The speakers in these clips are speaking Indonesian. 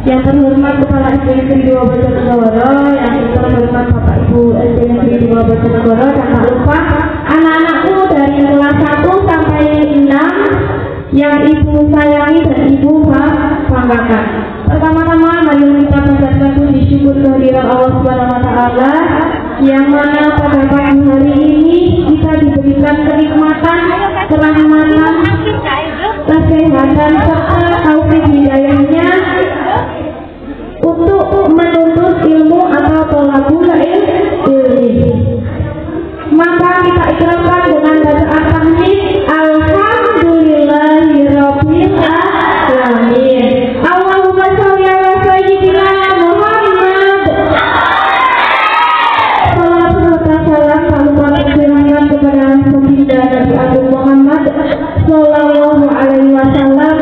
Yang terhormat Kepala SD Negeri 2 Bojonegoro, yang terhormat Bapak Ibu SD Negeri 2 Bojonegoro, dan tak lupa anak-anakku dari kelas 1 sampai 6 yang ibu sayangi dan ibu banggakan. Pertama-tama mari kita panjatkan puji syukur kehadiran Allah Subhanahu wa taala yang mana pada pagi hari ini kita diberikan kenikmatan, kerahmatan, kesehatan serta taufik hidayahnya untuk menuntut ilmu atau thalabul ilmi. Maka kita ikrarkan dengan bacaan tahmid alhamdulillahirabbil alamin. Allahumma sholli ala sayyidina Muhammad. Salam serta salam tercurahkan kepada baginda Nabi Agung Muhammad sallallahu alaihi wasallam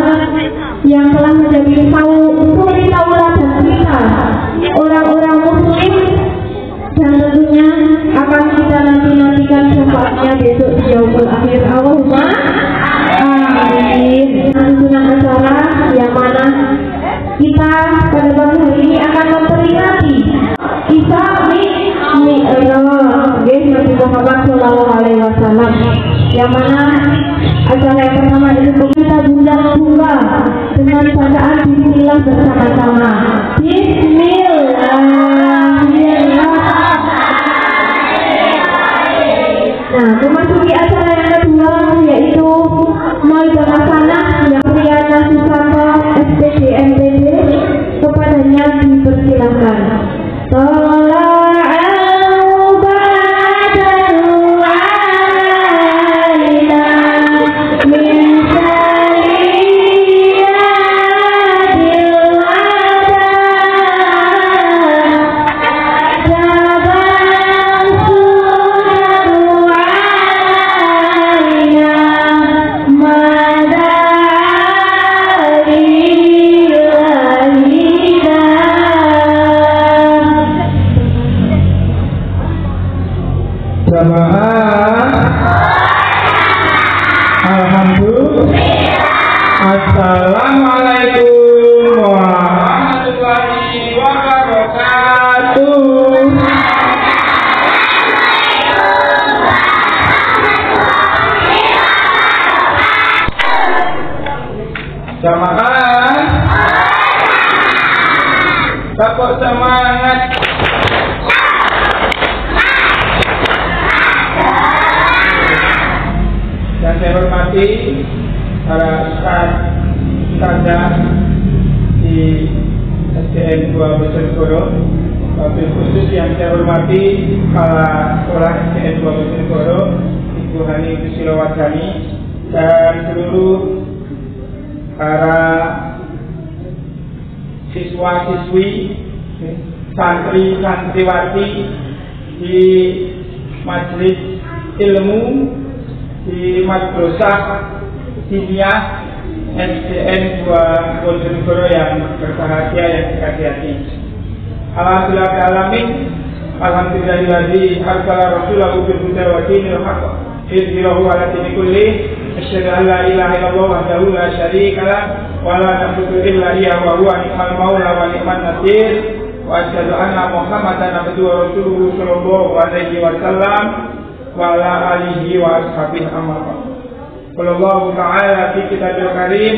yang telah menjadi suri tauladan kita, orang-orang muslim, dan tentunya akan kita nantikan syafaatnya besok di yaumul akhir. Allahumma amin. Lanjutan acara yang mana kita pada pagi hari ini akan memperingati Isra Mi'raj Nabi Muhammad sallallahu alaihi wasallam, yang mana acara yang pertama itu kita bunga dengan bacaan bismillah bersama-sama. Nah, memasuki acara yang kedua yaitu Maidah Hasanah yang Priyana Susanto SPG MPD, kepadanya dipersilakan. Assalamualaikum warahmatullahi wabarakatuh. Jamaah, tetap semangat. Dan saya hormati para ustazah di SDN 2 Bojonegoro, wabil khusus yang saya hormati kepala sekolah SDN 2 Bojonegoro, Ibu Hani Kusilo-Wardani, dan seluruh para siswa-siswi, santri-santriwati di majelis ilmu di Madrasah Diniyah SDN 2 Bojonegoro yang berbahagia, yang dikasihi. Alhamdulillah alamin. Alhamdulillahilladzi arsala rasulahu bil huda wa dinil haqq liyudhhirahu 'ala dini kulli. Asyhadu an la ilaha illallah wahdahu la syarika lah wa la na'budu illa iyyahu wa huwa ni'mal maula wa ni'man nasir. Wa asyhadu anna Muhammadan abduhu wa rasuluhu sallallahu alaihi wasallam wa ala alihi wa ashabihi amma. Qulullahu ta'ala fi kitabil karim,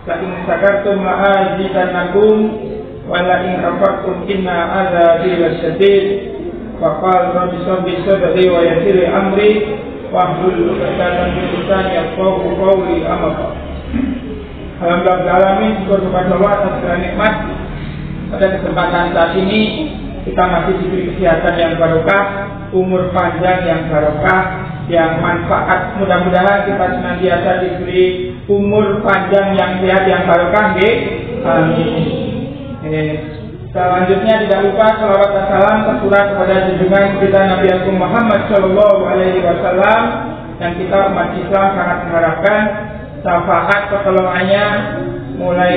la in syakartum la azidannakum wa la in kafartum inna adzabi lasyadid. Wa qala rabbi sabbi sadri wa yassir amri wahlul 'uqdatam min lisani yafqahu qawli. Amma. Alhamdulillah alamin, syukur kepada Allah atas segala nikmat. Pada kesempatan saat ini kita masih diberi kesehatan yang barokah, umur panjang yang barokah, yang manfaat. Mudah-mudahan kita senantiasa diberi umur panjang yang sehat yang barokah. Amin. Selanjutnya tidak lupa salawat dan salam tercurah kepada junjungan kita Nabi Agung Muhammad sallallahu alaihi wasallam, yang kita umat Islam sangat mengharapkan syafaat pertolongannya mulai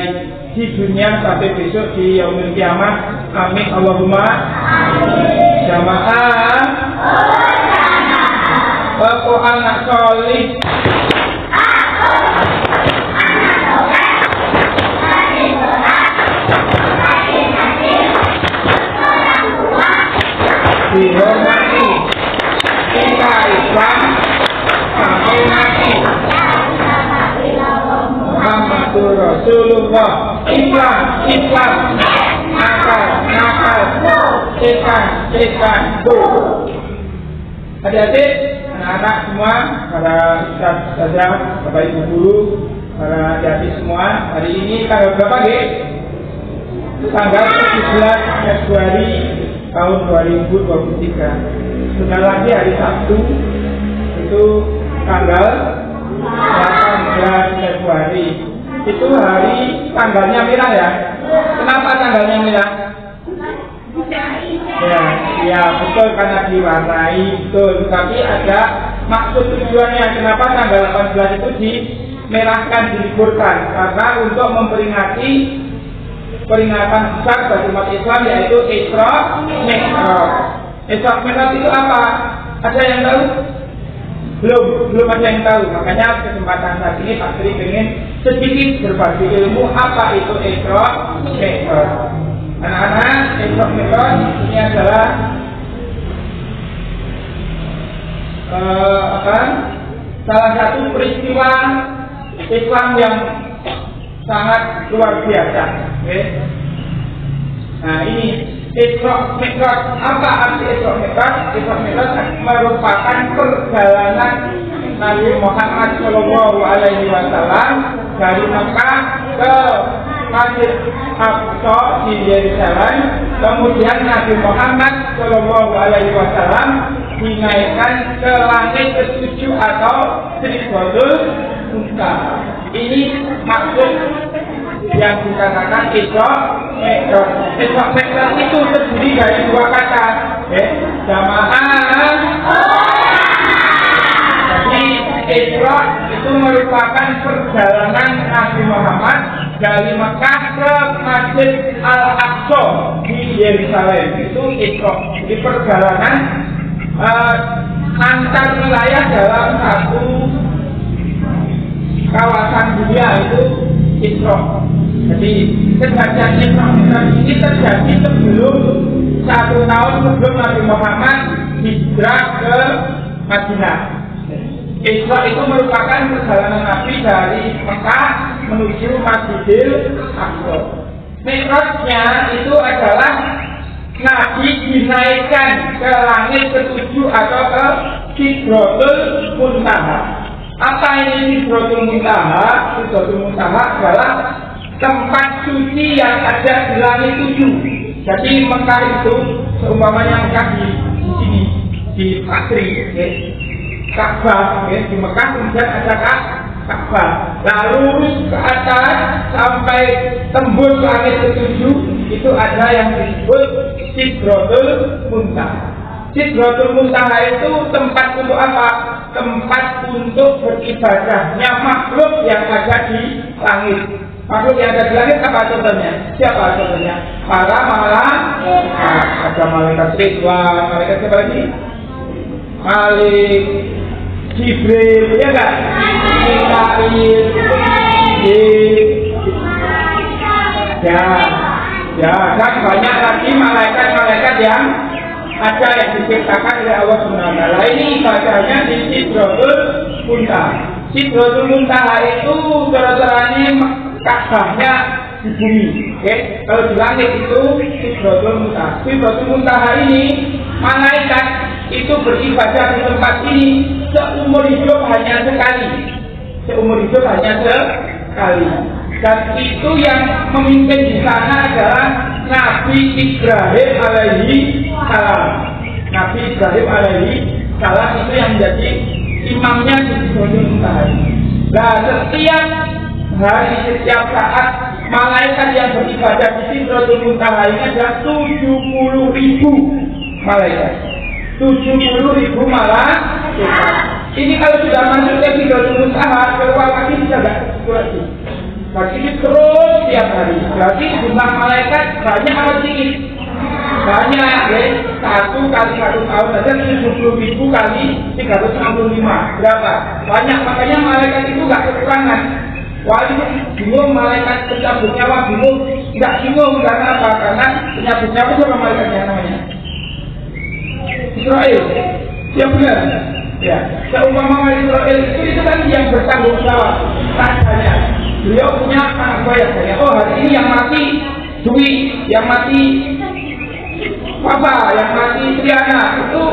di dunia sampai besok di yaumil kiamat. Amin Allahumma amin. Jamaah, Bapak anak solih, dihormati, kita Islam sampai mati. Muhammadur Rasulullah. Islam, Islam, nakal, nakal, setan, setan, adik-adik, anak-anak semua, para ustaz-ustazah, bapak ibu guru, para adik-adik semua, hari ini tanggal berapa, Dek? Tanggal 17 Februari tahun 2023. Sebentar lagi hari Sabtu, itu tanggal 18 Februari. Itu hari tanggalnya merah ya. Kenapa tanggalnya merah? Ya betul, karena diwarnai, betul. Tapi ada maksud tujuannya. Kenapa tanggal 18 itu dimerahkan, diliburkan? Karena untuk memperingati peringatan besar bagi umat Islam, yaitu Isra Mi'raj. Isra Mi'raj itu apa? Ada yang tahu? Belum ada yang tahu. Makanya kesempatan saat ini Pak Sri ingin sedikit berbagi ilmu apa itu Isra Mi'raj. Anak-anak, Isra Mi'raj ini adalah salah satu peristiwa Islam yang sangat luar biasa. Okay? Nah ini Isra Mi'raj. Apa arti Isra Mi'raj? Isra Mi'raj merupakan perjalanan Nabi Muhammad SAW dari Mekah ke Masjid Aqsa di Yerusalem. Kemudian Nabi Muhammad SAW dinaikkan ke langit ke-7 atau Sidratul Muntaha. Ini maksud yang dikatakan Isra Mi'raj. Isra Mi'raj itu terdiri dari dua kata, jamaah. Jadi Isra itu merupakan perjalanan Nabi Muhammad dari Mekah ke Masjid Al-Aqsa di Yerusalem. Itu Isra. Jadi perjalanan antar wilayah dalam satu kawasan dunia, itu Isra. Jadi kejadian Isra Mi'raj ini terjadi sebelum 1 tahun sebelum Nabi Muhammad hijrah ke Madinah. Isra itu merupakan perjalanan Nabi dari Mekah menuju Masjidil Aqsa. Mi'rajnya itu adalah Nabi dinaikkan ke langit ke-7 atau ke Sidratul Muntaha. Apa ini Sidratul Muntaha? Sidratul Muntaha adalah tempat suci yang ada di langit 7. Jadi Mekah itu seumpamanya Mekah di sini, di Pasri, Ka'bah, di Mekah kemudian ada Ka'bah. Lalu lurus ke atas sampai tembus langit ke-7, itu ada yang disebut Sidratul Muntaha. Sidratul Muntaha itu tempat untuk apa? Tempat untuk beribadahnya makhluk yang ada di langit. Makhluk yang ada di langit apa contohnya? Siapa contohnya? Para malaikat. Ada malaikat Ridwan, malaikat siapa lagi? Malik, Jibril, ya enggak? Mikail, ya, dan banyak lagi malaikat-malaikat yang ada yang diciptakan oleh Allah SWT. Ini ibadahnya di Sidratul Muntaha. Sidratul Muntaha itu saudara-saudaranya Ka'bahnya di bumi. Kalau di langit itu Sidratul Muntaha. Sidratul Muntaha ini malaikat itu beribadah di tempat ini seumur hidup hanya sekali. Seumur hidup hanya sekali. Dan itu yang memimpin di sana adalah Nabi Ibrahim alaihi salam. Nabi Ibrahim alaihi salam itu yang menjadi imamnya di Sidratul Muntaha. Nah, setiap hari, setiap saat malaikat yang beribadah di Sidratul Muntaha ini ada 70.000 malaikat. 70.000 malaikat. Ini kalau sudah masuk ke Sidratul Muntaha, keluar lagi bisa nggak lagi? Berarti ini terus tiap hari. Berarti jumlah malaikat banyak atau sedikit? Banyak, ya. 1 kali 1 tahun saja 70.000 kali 365. Berapa? Banyak, makanya malaikat itu nggak kekurangan. Wah, ini bingung, malaikat pencabut nyawa bingung. tidak bingung karena apa? Karena penyebutnya apa sama malaikatnya namanya? Israel. Siapa benar? Ya, seumpama Israel itu kan yang bertanggung jawab rasanya. Beliau punya anak banyak. Oh, hari ini yang mati Dwi, yang mati Papa, yang mati Triana, itu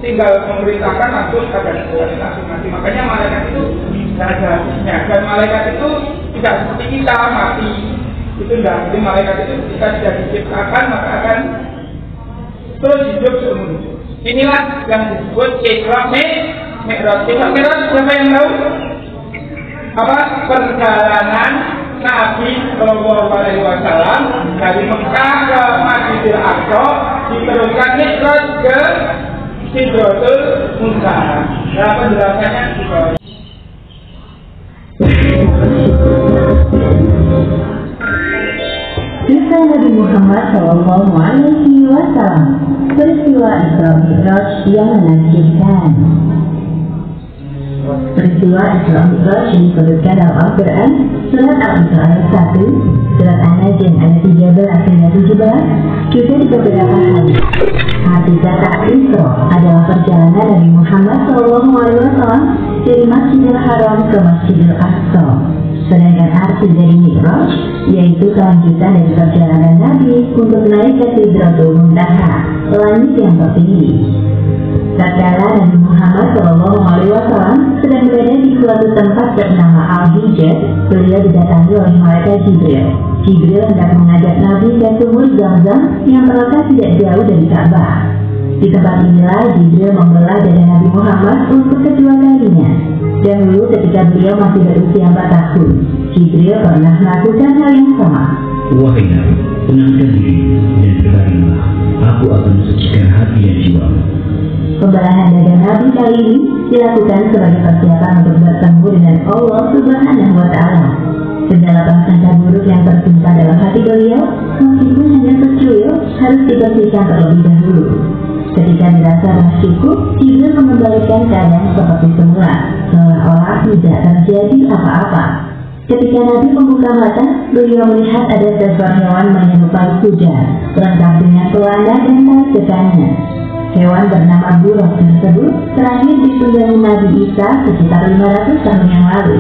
tinggal memerintahkan langsung ada langsung mati. Makanya malaikat itu tidak ada habisnya. Dan malaikat itu tidak seperti kita mati. Itu tidak. Jadi malaikat itu kita tidak diciptakan maka akan terus hidup seumur hidup. Inilah yang disebut Isra Mi'raj. Isra Mi'raj siapa yang tahu? Apa? Perjalanan Nabi Shallallahu Alaihi Wasallam dari Mekah ke Masjidil Aqsa diteruskan Mi'raj ke Sidratul Muntaha. Nah, penjelasannya di bawah. Kisah Nabi Muhammad Shallallahu Alaihi Wasallam, peristiwa Isra Mi'raj yang menakjubkan. Peristiwa Isra Mi'raj disebutkan dalam Al-Quran, surat Al-Isra ayat 1, surat An-Najm ayat 13 hingga 17, juga di beberapa hadis. Hadis kata Isra adalah perjalanan Nabi Muhammad Shallallahu Alaihi Wasallam dari Masjidil Haram ke Masjidil Aqsa. Sedangkan arti dari Mi'raj yaitu kelanjutan dari perjalanan Nabi untuk naik ke Sidratul Muntaha, langit yang tertinggi. Tatkala Nabi Muhammad Shallallahu Alaihi Wasallam sedang berada di suatu tempat bernama Al-Hijaz, beliau didatangi oleh malaikat Jibril. Jibril hendak mengajak Nabi ke sumur Zam-Zam yang terletak tidak jauh dari Ka'bah. Di tempat inilah Jibril membelah dada Nabi Muhammad untuk kedua kalinya. Dahulu ketika beliau masih berusia 4 tahun, Jibril pernah melakukan hal yang sama. Wahai Nabi, tenangkan diri dan berbaringlah. Aku akan mensucikan hati dan jiwamu. Pembelahan dada Nabi kali ini dilakukan sebagai persiapan untuk bertemu dengan Allah Subhanahu wa Ta'ala. Segala prasangka buruk yang tersimpan dalam hati beliau, meskipun hanya secuil, harus dibersihkan terlebih dahulu. Ketika dirasa cukup, Jibril mengembalikan keadaan seperti semula, seolah-olah tidak terjadi apa-apa. Ketika Nabi membuka mata, beliau melihat ada seekor hewan menyerupai kuda, lengkap dengan pelana dan tarik dekannya. Hewan bernama buruk tersebut terakhir ditunggangi Nabi Isa sekitar 500 tahun yang lalu.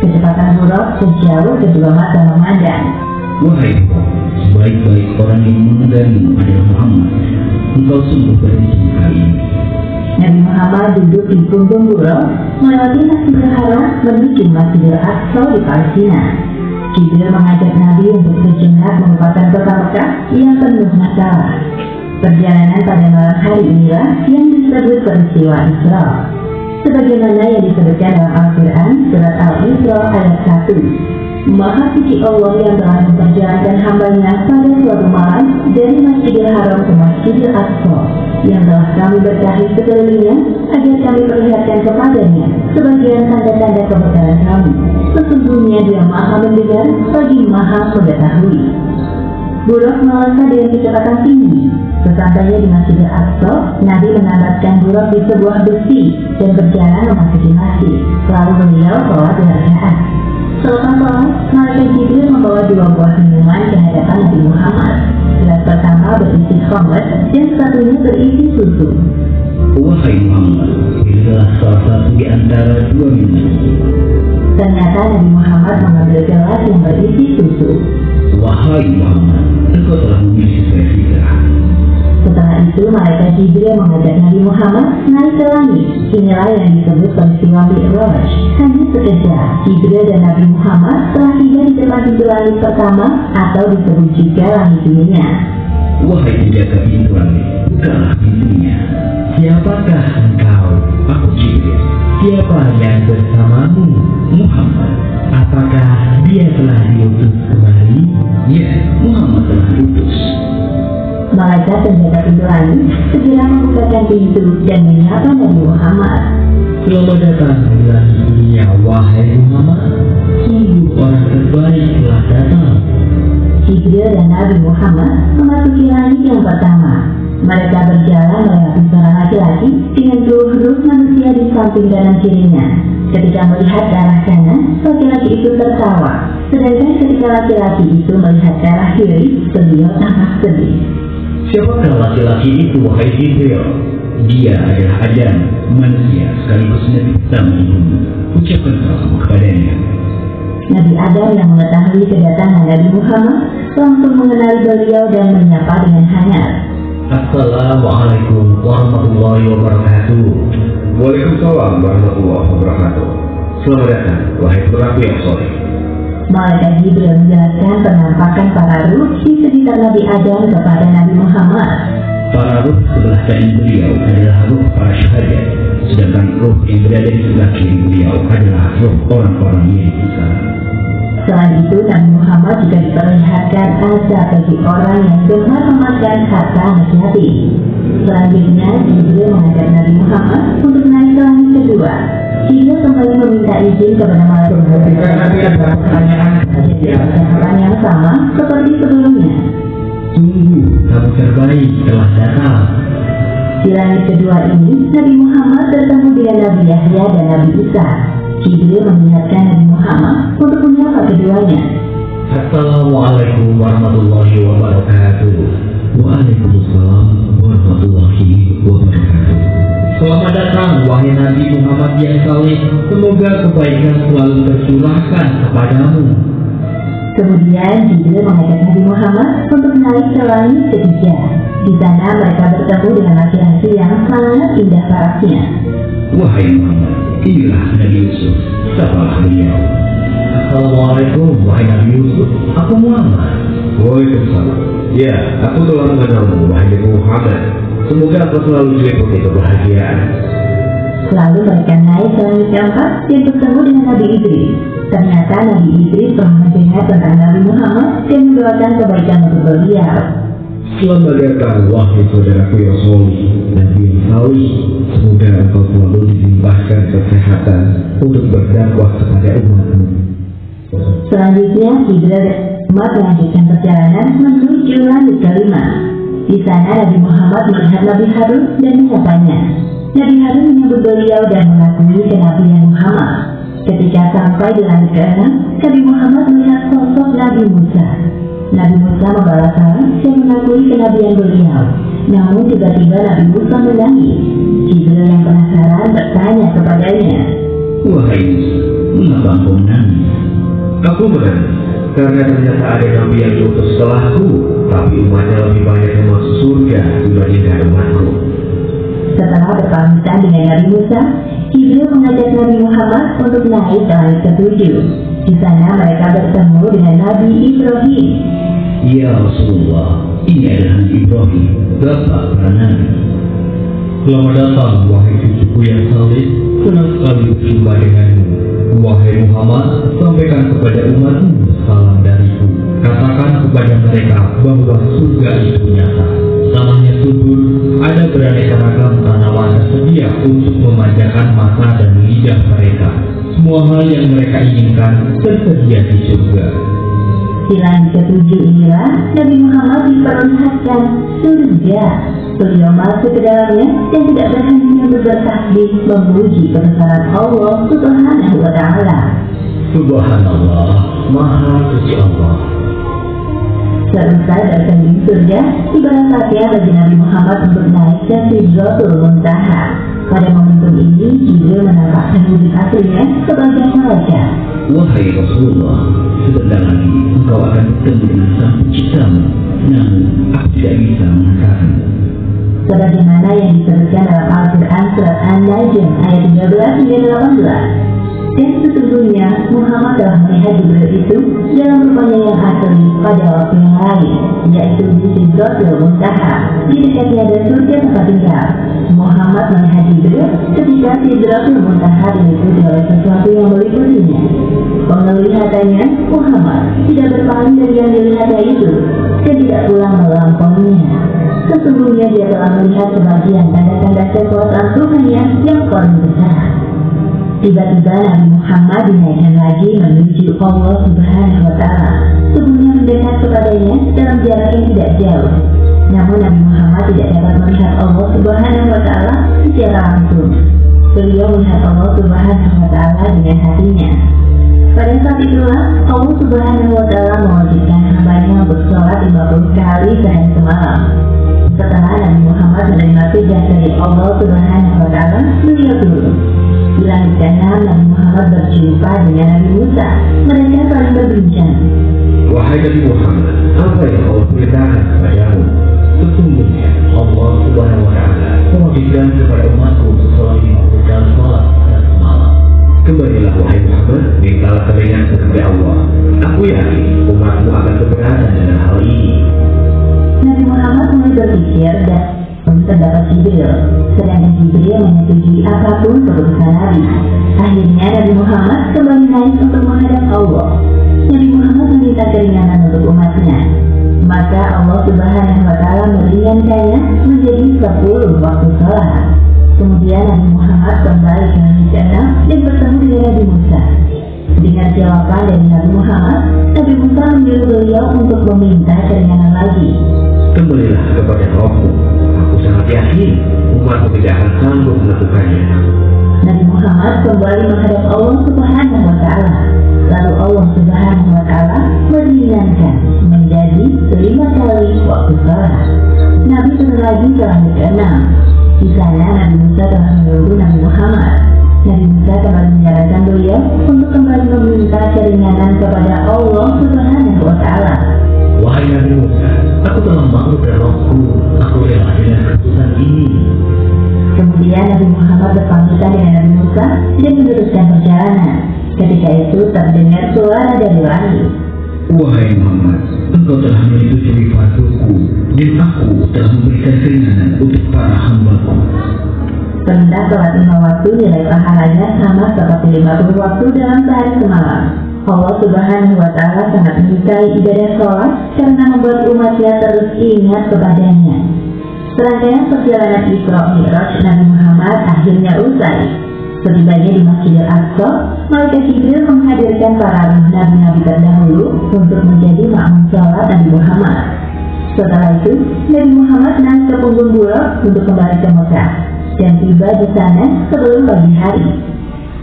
Kecepatan buruk sejauh kedua mata memandang. Wahai Buruk, sebaik-baik orang yang menunggangimu adalah Muhammad. Engkau sungguh beruntung kali ini. Nabi Muhammad duduk di punggung buruk, melewati Masjidil Haram menuju Masjidil Aqsa di Palestina. Jibril mengajak Nabi untuk sejenak melupakan kota Mekah yang penuh masalah. Perjalanan pada malam hari inilah yang disebut peristiwa Isra. Sebagaimana yang disebutkan dalam Al-Quran, surat Al-Isra ayat 1. Maha suci Allah yang telah memperjalankan hambanya pada suatu malam dari Masjidil Haram ke Masjidil Aqsa, yang telah kami berkahi sekelilingnya agar kami perlihatkan kepadanya sebagian tanda-tanda kebesaran kami. Sesungguhnya Dia Maha mendengar lagi Maha mengetahui. Buruk melesat dengan kecepatan tinggi. Sesampainya di Masjidil Aqsa, Nabi menambatkan buruk di sebuah besi dan berjalan memasuki masjid. Lalu beliau sholat 2 rakaat. Selepas sholat, malaikat Jibril membawa 2 buah minuman ke hadapan Nabi Muhammad. Gelas pertama berisi khamr dan satunya berisi susu. Wahai Muhammad, pilihlah salah satu di antara 2 minuman. Ternyata Nabi Muhammad mengambil gelas yang berisi susu. Wahai Muhammad, engkau telah memilih sesuai fitrah. Setelah itu, malaikat Jibril mengajak Nabi Muhammad naik ke langit. Inilah yang disebut peristiwa Mi'raj. Hanya sekejap, Jibril dan Nabi Muhammad telah tiba di depan pintu langit pertama atau disebut juga langit dunia. Wahai penjaga pintu langit, bukalah pintunya. Siapakah engkau? Aku Jibril. Siapa yang bersamamu? Muhammad. Apakah dia telah diutus kembali? Ya, Muhammad telah diutus. Malaikat penjaga pintu langit segera membukakan pintu dan menyapa Nabi Muhammad. Selamat datang di langit dunia, wahai Muhammad. Sungguh orang terbaik telah datang. Jibril dan Nabi Muhammad memasuki langit yang pertama. Mereka berjalan melewati seorang laki-laki dengan 2 huruf manusia di samping kanan kirinya. Ketika melihat ke arah sana, laki-laki itu tertawa. Sedangkan ketika laki-laki itu melihat ke arah kiri, beliau tampak sedih. Siapakah laki-laki itu, wahai Jibril? Dia adalah Adam, manusia sekaligus Nabi pertama di bumi. Ucapkan salam kepadanya. Nabi Adam yang mengetahui kedatangan Nabi Muhammad langsung mengenali beliau dan menyapa dengan hangat. Assalamualaikum warahmatullahi wabarakatuh. Waalaikumsalam warahmatullahi wabarakatuh. Selamat datang, wahai pelaku yang soleh. Malaikat Jibril menjelaskan penampakan para ruh di sekitar Nabi Adam kepada Nabi Muhammad. Para ruh sebelah kanan beliau adalah ruh para syuhada, sedangkan ruh yang berada di sebelah kiri beliau adalah ruh orang-orang yang besar. Selain itu, Nabi Muhammad juga diperlihatkan azab bagi orang yang gemar memakan harta anak yatim. Selanjutnya, Jibril mengajak Nabi Muhammad untuk naik ke langit kedua. Jibril kembali meminta izin kepada malaikat pertanyaan yang sama seperti sebelumnya. Tunggu, kamu terbaik telah datang. Di langit kedua ini, Nabi Muhammad bertemu dengan Nabi Yahya dan Nabi Isa. Jibril mengingatkan Nabi Muhammad untuk menyapa keduanya. Assalamualaikum warahmatullahi wabarakatuh. Waalaikumsalam warahmatullahi wabarakatuh. Selamat datang, wahai Nabi Muhammad yang saleh. Semoga kebaikan selalu tercurahkan kepadamu. Kemudian Jibril mengajak Nabi Muhammad untuk naik ke langit ketiga. Di sana mereka bertemu dengan laki-laki yang sangat indah parasnya. Wahai Muhammad, inilah Nabi Yusuf. Sapalah beliau. Assalamualaikum, wahai Nabi Yusuf. Aku Muhammad. Waalaikumsalam. Ya, aku telah mengenalmu, wahai Nabi Muhammad. Semoga aku selalu diliputi kebahagiaan. Lalu mereka naik ke langit keempat dan bertemu dengan Nabi Idris. Ternyata Nabi Idris telah mendengar tentang Nabi Muhammad dan mendoakan kebaikan untuk beliau. Selamat datang, wahai saudaraku yang soleh, Nabi yang saleh. Semoga engkau selalu dilimpahkan kesehatan untuk berdakwah kepada umatmu. Selanjutnya, Jibril melanjutkan perjalanan menuju langit kelima. Di sana Nabi Muhammad melihat Nabi Harun dan menyapanya. Nabi Harun menyambut beliau dan mengakui kenabian Muhammad. Ketika sampai di langit ke-6, Nabi Muhammad melihat sosok Nabi Musa. Nabi Musa membalas salam dan mengakui kenabian beliau. Namun tiba-tiba Nabi Musa menangis. Jibril yang penasaran bertanya kepadanya. Wahai Musa, mengapa engkau menangis? Aku menangis karena ternyata ada Nabi yang diutus setelahku, tapi umatnya lebih banyak yang masuk surga dibandingkan umatku. Setelah berpamitan dengan Nabi Musa, Jibril mengajak Nabi Muhammad untuk naik ke langit ketujuh. Di sana mereka bertemu dengan Nabi Ibrahim. Ya Rasulullah, ini adalah Nabi Ibrahim, bapak para nabi. Selamat datang, wahai cucuku yang saleh. Senang sekali berjumpa denganmu. Wahai Muhammad, sampaikan kepada umatmu salam dariku. Katakan kepada mereka bahwa surga itu nyata. Tanahnya subur, ada beraneka ragam tanaman tersedia untuk memanjakan mata dan lidah mereka. Semua hal yang mereka inginkan tersedia di surga. Di langit ketujuh inilah Nabi Muhammad diperlihatkan surga. Beliau masuk ke dalamnya dan tidak berhenti untuk bertasbih memuji kebesaran Allah Subhanahu wa Ta'ala. Subhanallah, Maha Suci Allah. Selesai berkeliling surga, tibalah saatnya bagi Nabi Muhammad untuk naik ke Sidratul Muntaha. Pada momentum ini, Jibril menampakkan wujud aslinya sebagai malaikat. Wahai Rasulullah, sebentar lagi engkau akan bertemu dengan Sang Penciptamu. Namun, aku tidak bisa mengatakanmu. Sebagaimana yang disebutkan dalam Al-Quran surat An-Najm ayat 13 hingga 18. Dan sesungguhnya Muhammad telah melihat Jibril itu dalam rupanya yang asli pada waktu yang lain, yaitu di Sidratul Muntaha, di dekatnya ada surga tempat tinggal. Muhammad melihat Jibril ketika Sidratul Muntaha diliputi oleh sesuatu yang meliputinya. Penglihatannya, Muhammad tidak berpaling dari yang dilihatnya itu dan tidak pula melampauinya. Sesungguhnya dia telah melihat sebagian tanda-tanda kekuasaan Tuhannya yang paling besar. Tiba-tiba Nabi Muhammad dinaikkan lagi menuju Allah Subhanahu wa Ta'ala. Tubuhnya mendekat kepadanya dalam jarak yang tidak jauh. Namun Nabi Muhammad tidak dapat melihat Allah Subhanahu wa Ta'ala secara langsung. Beliau melihat Allah Subhanahu wa Ta'ala dengan hatinya. Pada saat itulah Allah Subhanahu wa Ta'ala mewajibkan hambanya untuk sholat 50 kali sehari semalam. Setelah Nabi Muhammad menerima tugas dari Allah Subhanahu wa Ta'ala, beliau turun. Di langit ke-6 Nabi Muhammad berjumpa dengan Nabi Musa. Mereka saling berbincang. Wahai Nabi Muhammad, apa yang Allah perintahkan kepadamu? Sesungguhnya Allah Subhanahu wa Ta'ala mewajibkan kepada umatku untuk sholat 50 kali sholat sehari semalam. Kembalilah wahai Muhammad, mintalah keringanan kepada Allah. Aku yakin umatmu akan keberatan dengan hal ini. Nabi Muhammad mulai berpikir dan terdapat Jibril, sedangkan Jibril menyetujui apapun keputusan Nabi. Akhirnya Nabi Muhammad kembali naik untuk menghadap Allah. Nabi Muhammad meminta keringanan untuk umatnya. Maka Allah Subhanahu wa Ta'ala meringankannya menjadi 10 waktu sholat. Kemudian Nabi Muhammad kembali ke langit ke-6 dan bertemu dengan Nabi Musa. Dengan jawaban dari Nabi Muhammad, Nabi Musa menyuruh beliau untuk meminta keringanan lagi. Kembalilah kepada Rabbmu. Aku sangat yakin umatmu tidak akan sanggup melakukannya. Nabi Muhammad kembali menghadap Allah Subhanahu wa Ta'ala. Lalu Allah Subhanahu wa Ta'ala meringankan menjadi 5 kali waktu sholat. Nabi turun lagi ke langit ke-6. Di sana Nabi Musa telah menunggu Nabi Muhammad. Nabi Musa kembali menyarankan beliau untuk kembali meminta keringanan kepada Allah Subhanahu wa Ta'ala. Wahai Nabi Musa, aku telah maklum dan Rabbku. Aku rela dengan keputusan ini. Kemudian Nabi Muhammad berpamitan dengan Nabi Musa dan meneruskan perjalanan. Ketika itu terdengar suara dari langit. Wahai Muhammad, engkau telah menyetujui fatwaku dan aku telah memberikan keringanan untuk para hambaku. Perintah sholat 5 waktu nilai pahalanya sama seperti 50 waktu dalam sehari semalam. Allah Subhanahu wa Ta'ala sangat menyukai ibadah sholat karena membuat umatnya terus ingat kepadanya. Serangkaian perjalanan Isra Mi'raj Nabi Muhammad akhirnya usai. Setibanya di Masjidil Aqsa, Malaikat Jibril menghadirkan para nabi-nabi terdahulu untuk menjadi makmum sholat Nabi Muhammad. Setelah itu, Nabi Muhammad naik ke punggung Buraq untuk kembali ke Mekah dan tiba di sana sebelum pagi hari.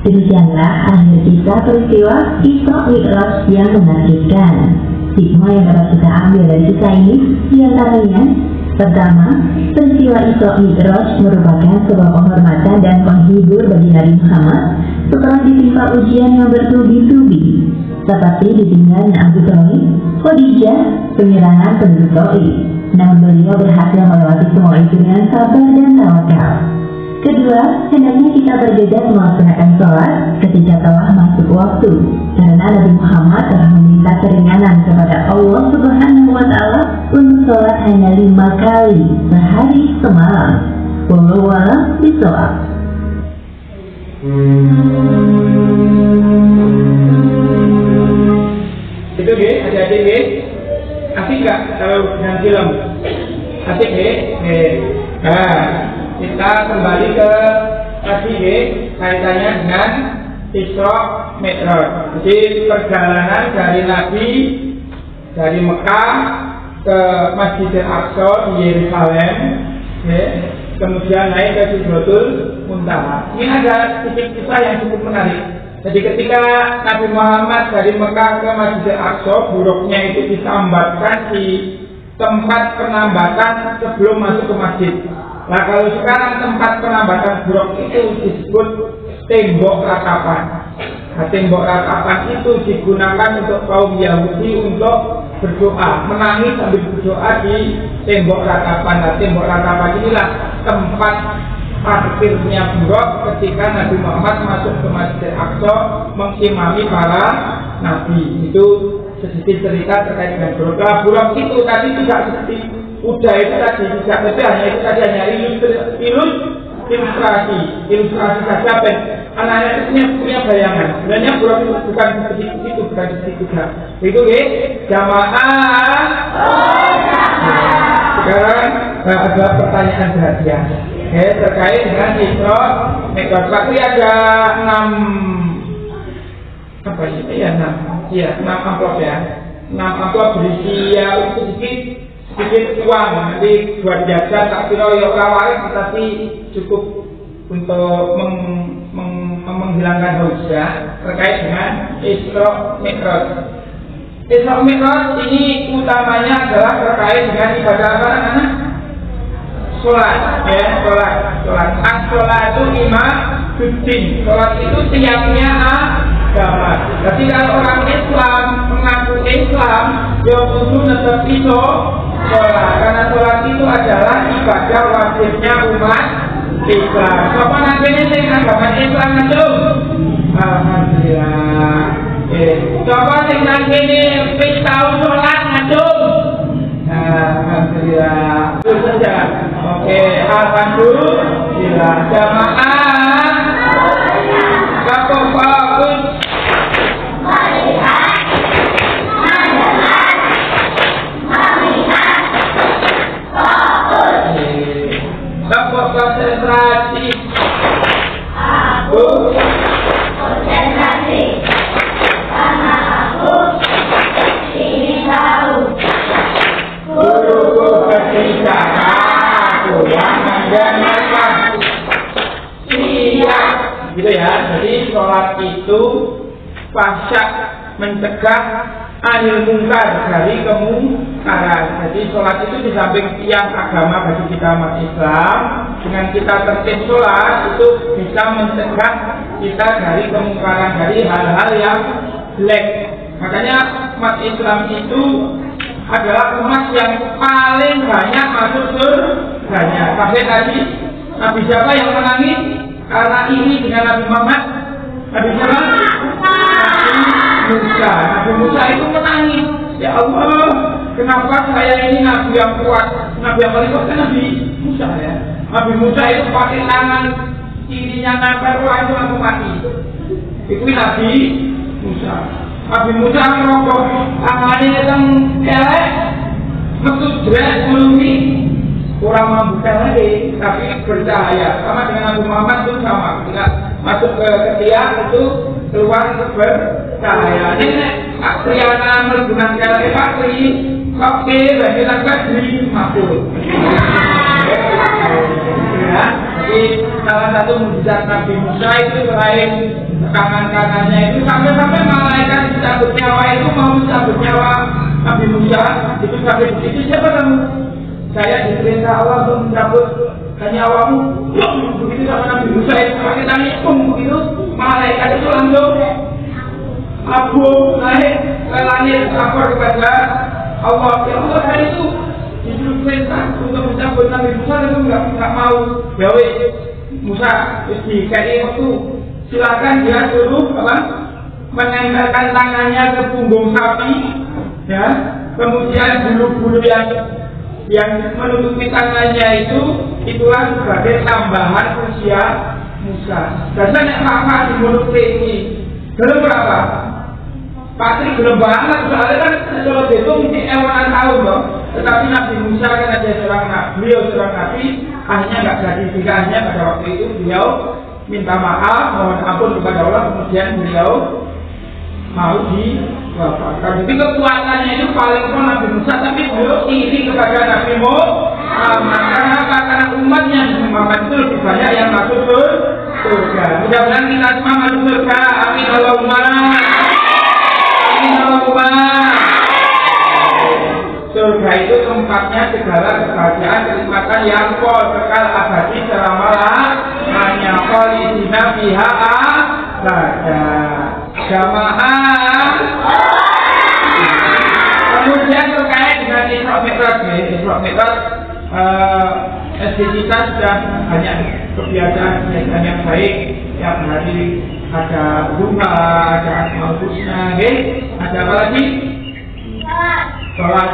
Demikianlah akhir kisah peristiwa Isra Mi'raj yang menakjubkan. Hikmah yang dapat kita ambil dari kisah ini diantaranya: pertama, peristiwa Isra Mi'raj merupakan sebuah penghormatan dan penghibur bagi Nabi Muhammad setelah ditimpa ujian yang bertubi-tubi, seperti ditinggalnya Abu Thalib, Khadijah, penyerangan penduduk Taif. Namun beliau berhasil melewati semua itu dengan sabar dan tawakal. Kedua, hendaknya kita bergegas melaksanakan sholat ketika telah masuk waktu, karena Nabi Muhammad telah meminta keringanan kepada Allah Subhanahu wa Ta'ala untuk sholat hanya 5 kali sehari semalam. Wallahu a'lam bishawab. Itu adik-adik asik nggak kalau dengan film? Asik Nah, kita kembali ke tadi kaitannya dengan Isra Mi'raj. Jadi perjalanan dari Nabi dari Mekah ke Masjidil Aqsa di Yerusalem, kemudian naik ke Sidratul Muntaha. Ini ada titik kisah yang cukup menarik. Jadi ketika Nabi Muhammad dari Mekah ke Masjidil Aqsa, buruknya itu disambatkan di tempat penambatan sebelum masuk ke masjid. Nah, kalau sekarang tempat penambatan buruk itu disebut tembok ratapan. Nah, tembok ratapan itu digunakan untuk kaum Yahudi untuk berdoa, menangis sambil berdoa di tembok ratapan. Nah, tembok ratapan inilah tempat parkirnya buruk ketika Nabi Muhammad masuk ke Masjid Aqsa mengimami para nabi. Itu sedikit cerita terkait dengan buruk. Nah, buruk itu tadi tidak seperti udah itu tadi, tidak betul, hanya itu tadi hanya ilustrasi saja. Anak-anak itu punya bayangan. Sebenarnya buruk itu bukan seperti itu, bukan seperti itu. Itu jamaah. Sekarang ada pertanyaan perhatian terkait dengan Isra Mi'raj. Tapi ada 6 amplop ya. 6 amplop berisi ya sedikit uang nanti buat jajan tak kira ya kawarin, tetapi cukup untuk menghilangkan hujah terkait dengan Isra Mi'raj. Isra Mi'raj ini utamanya adalah terkait dengan ibadah apa namanya? Sholat, ya, sholat. As-sholat itu imaduddin. Sholat itu tiangnya agama. Jadi kalau orang Islam mengaku Islam, dia kudu tetap itu sholat. Karena sholat itu adalah ibadah wajibnya umat Islam. Siapa nantinya yang agama Islam itu? Alhamdulillah. Siapa yang nantinya tahu sholat itu? Alhamdulillah. Itu saja. Oke, alhamdulillah. Jamaah. Bagus. Bagus konsentrasi. Aku konsentrasi. Karena aku ingin tahu. Guruku ketika aku yang mendengarkan. Iya. Gitu ya. Jadi sholat itu pasca mencegah anil mungkar dari kemungkaran. Jadi sholat itu di samping tiang agama bagi kita umat Islam, dengan kita tertib sholat itu bisa mencegah kita dari kemungkaran, dari hal-hal yang jelek. Makanya umat Islam itu adalah umat yang paling banyak masuk surganya. Sampai tadi Nabi siapa yang menangis karena ini dengan Nabi Muhammad? Nabi siapa? Nabi Musa itu menangis. Ya Allah, kenapa saya ini Nabi yang kuat? Nabi yang paling kuat kan Nabi Musa ya. Nabi Musa itu pakai tangan kirinya nempel itu langsung mati. Itu Nabi Musa. Nabi Musa merokok tangannya yang kelek, metu jelas melumi. Kurang mampu lagi, tapi bercahaya. Sama dengan Nabi Muhammad itu sama. Ketika masuk ke tiang itu keluar itu bercahaya. Ini Aksriana menggunakan Fakri, oke, dan kita kasih makhluk. Ya, jadi salah satu mukjizat Nabi Musa itu selain tangan-tangannya itu sampai malaikat cabut nyawa itu mau cabut nyawa Nabi Musa itu sampai di situ siapa kamu? Saya diperintah Allah untuk mencabut nyawamu. Begitu sama Nabi Musa itu pakai tangan begitu malaikat itu langsung abu naik ke langit lapor kepada Allah. Ya Allah, hari itu disuruh perintah untuk mencabut Nabi Musa itu nggak mau. Ya wes Musa dikai waktu silakan dia suruh apa menempelkan tangannya ke punggung sapi, ya, kemudian bulu-bulu yang menutupi tangannya itulah sebagai tambahan usia Musa. Dasarnya apa di mulut ini? Belum berapa? Pasti belum banget. Soalnya kan kalau itu mungkin ewanan tahun loh. Tetapi Nabi Musa kan ada seorang nabi, beliau seorang nabi, akhirnya nggak jadi. Jika akhirnya pada waktu itu beliau minta maaf, mohon ampun kepada Allah, kemudian beliau mau diwafatkan. Jadi kekuatannya itu paling pun Nabi Musa, tapi beliau iri kepada Nabi Muhammad. Karena apa? Karena umatnya Muhammad itu lebih banyak yang masuk surga. Mudah-mudahan kita semua masuk surga. Amin Allahumma. Amin Allahumma. Surga itu tempatnya segala kebahagiaan, kenikmatan yang kekal abadi selama-lamanya. Khalidina fiha abada. Jamaah. Kemudian terkait dengan Isra Mi'raj, Isra Mi'raj kita sudah banyak kebiasaan yang baik. Tiap hari ada bunga, ada asmaul husna, ada apa lagi? Sholat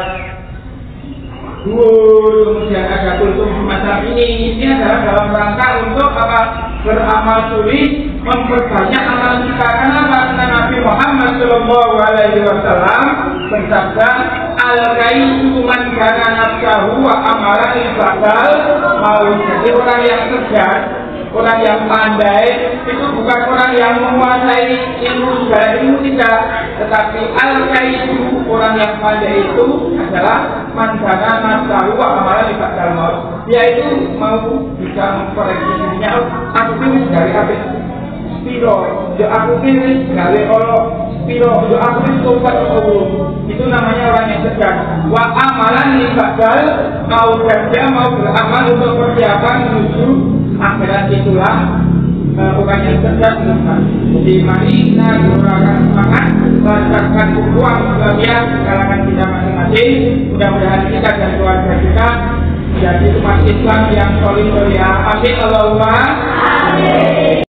kemudian ada kultum semacam ini. Ini adalah dalam rangka untuk apa? Beramal sulih, memperbanyak amal kita. Kenapa? Karena Nabi Muhammad SAW bersabda, al-kaisu man kana nafsahu wa amala ibadal mau. Jadi orang yang cerdas, orang yang pandai itu bukan orang yang menguasai ilmu dari ilmu tidak, tetapi al-kaisu, orang yang pandai itu adalah man kana nafsahu wa amala ibadal mau. Dia itu mau bisa memperbaiki dirinya aktif dari habis piro aku pilih gawe Allah, piro aku pilih sobat Allah. Itu namanya orang yang cerdas. Wa amalan ibadal, mau kerja mau beramal untuk persiapan menuju akhirat, itulah orang yang cerdas. Jadi mari kita gelorakan semangat, lancarkan uang bagian di kalangan kita masing-masing. Mudah-mudahan kita dan keluarga kita menjadi umat Islam yang solid ya. Amin Allahumma amin.